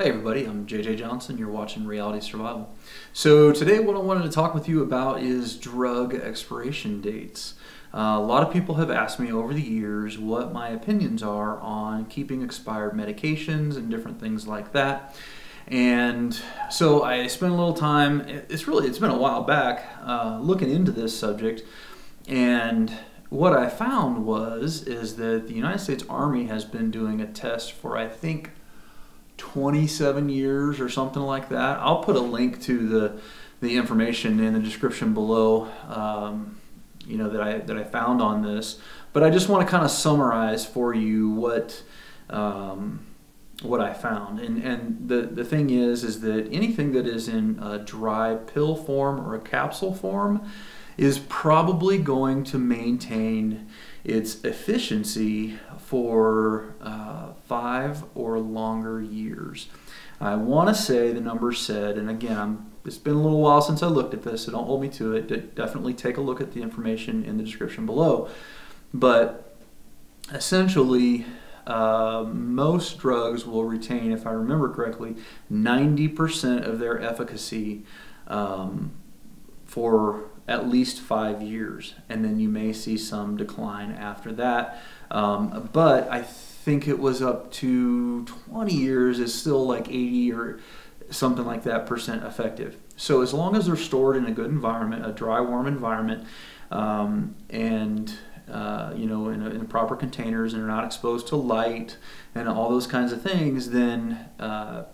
Hey everybody, I'm JJ Johnson. You're watching Reality Survival. So today what I wanted to talk with you about is drug expiration dates. A lot of people have asked me over the years what my opinions are on keeping expired medications and different things like that. And so I spent a little time, it's been a while back, looking into this subject, and what I found is that the United States Army has been doing a test for, I think, 27 years or something like that. I'll put a link to the information in the description below, that I found on this. But I just want to kind of summarize for you what I found. And the thing is that anything that is in a dry pill form or a capsule form is probably going to maintain its efficiency for 5 or longer years. I want to say the number said, and again, it's been a little while since I looked at this, so don't hold me to it. Definitely take a look at the information in the description below. But essentially, most drugs will retain, if I remember correctly, 90% of their efficacy for at least 5 years, and then you may see some decline after that. But I think it was up to 20 years is still like 80 or something like that % effective. So as long as they're stored in a good environment, a dry, warm environment, in proper containers and are not exposed to light and all those kinds of things, then dry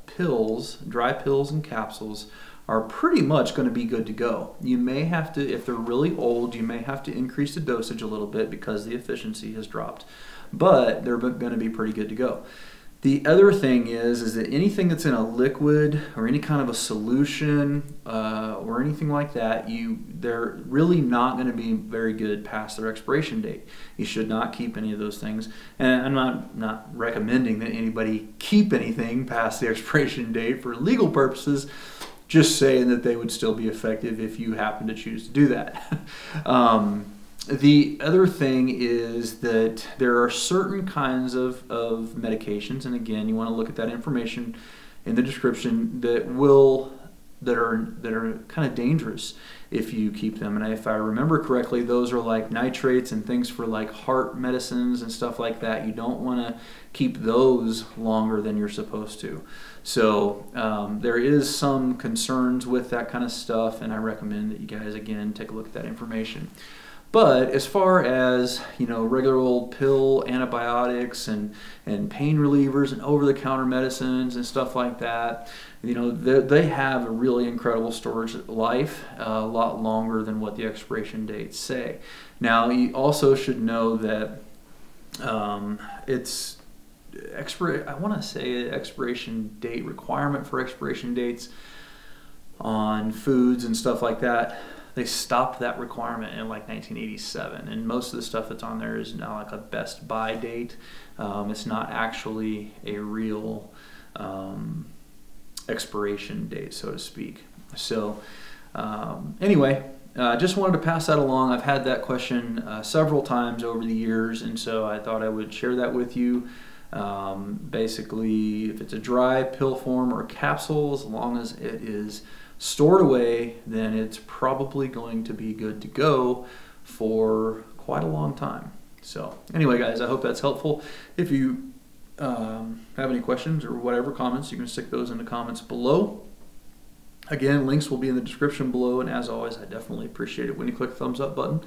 pills and capsules are pretty much going to be good to go. You may have to, if they're really old, you may have to increase the dosage a little bit because the efficiency has dropped. But they're going to be pretty good to go. The other thing is that anything that's in a liquid or any kind of a solution or anything like that, they're really not going to be very good past their expiration date. You should not keep any of those things. And I'm not recommending that anybody keep anything past the expiration date for legal purposes, just saying that they would still be effective if you happen to choose to do that. The other thing is that there are certain kinds of medications, and again, you want to look at that information in the description, that are kind of dangerous if you keep them. And if I remember correctly, those are like nitrates and things for like heart medicines and stuff like that. You don't want to keep those longer than you're supposed to. So there is some concerns with that kind of stuff, and I recommend that you guys, again, take a look at that information. But as far as, regular old pill antibiotics and pain relievers and over-the-counter medicines and stuff like that, they have a really incredible storage life, a lot longer than what the expiration dates say. Now, you also should know that I want to say expiration date requirement for expiration dates on foods and stuff like that. They stopped that requirement in like 1987, and most of the stuff that's on there is now like a best buy date. It's not actually a real expiration date, so to speak. So anyway, just wanted to pass that along. I've had that question several times over the years, and so I thought I would share that with you. Basically, if it's a dry pill form or a capsule, as long as it is stored away, then it's probably going to be good to go for quite a long time. So anyway, guys, I hope that's helpful. If you have any questions or whatever comments, you can stick those in the comments below. Again, links will be in the description below, and as always, I definitely appreciate it when you click the thumbs up button,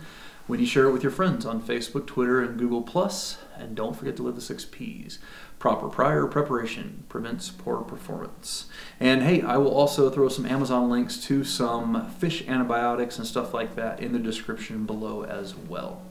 when you share it with your friends on Facebook, Twitter, and Google+, and don't forget to live the 6 Ps. Proper prior preparation prevents poor performance. And hey, I will also throw some Amazon links to some fish antibiotics and stuff like that in the description below as well.